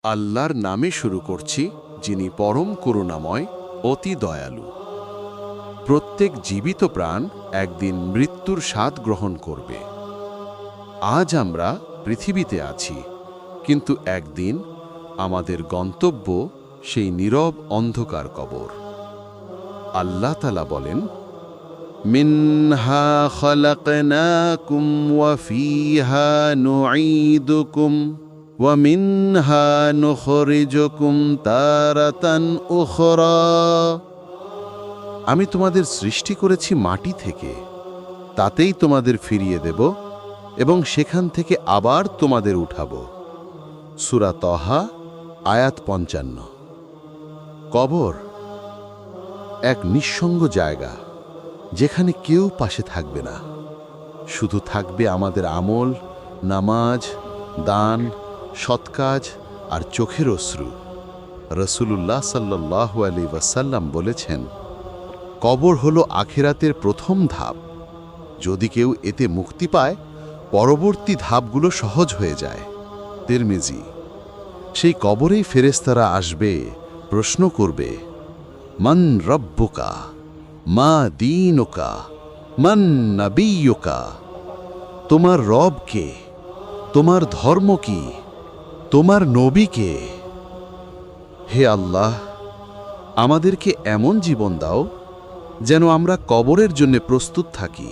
আল্লাহর নামে শুরু করছি, যিনি পরম করুণাময়, অতি দয়ালু। প্রত্যেক জীবিত প্রাণ একদিন মৃত্যুর স্বাদ গ্রহণ করবে। আজ আমরা পৃথিবীতে আছি, কিন্তু একদিন আমাদের গন্তব্য সেই নীরব অন্ধকার কবর। আল্লাহ তাআলা বলেন, মিনহা খালাকনাকুম ওয়া ফিহা নুঈদুকুম ওয়া মিনহা নুখরিজুকুম তারাতান উখরা। আমি তোমাদের সৃষ্টি করেছি মাটি থেকে, তাতেই তোমাদের ফিরিয়ে দেব এবং সেখান থেকে আবার তোমাদের উঠাবো। সূরা তহা আয়াত ৫৫। কবর এক নিঃসঙ্গ জায়গা, যেখানে কেউ পাশে থাকবে না। শুধু থাকবে আমাদের আমল, নামাজ, দান, সৎকাজ আর চোখের অশ্রু। রাসূলুল্লাহ সাল্লাল্লাহু আলাইহি ওয়াসাল্লাম বলেছেন, কবর হলো আখিরাতের প্রথম ধাপ। যদি কেউ এতে মুক্তি পায়, পরবর্তী ধাপগুলো সহজ হয়ে যায়। তিরমিজি। সেই কবরেই ফেরেশতারা আসবে, প্রশ্ন করবে, মান রব্বুকা, মা দীনুকা, মান নবিয়ুকা। তোমার রব কে? তোমার ধর্ম কি? তোমার নবী কে? হে আল্লাহ, আমাদেরকে এমন জীবন দাও যেন আমরা কবরের জন্য প্রস্তুত থাকি।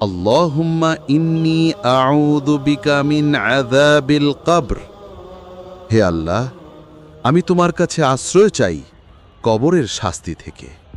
আল্লাহুম্মা ইন্নী আউযু বিকা মিন আযাবিল কবর। হে আল্লাহ, আমি তোমার কাছে আশ্রয় চাই কবরের শাস্তি থেকে।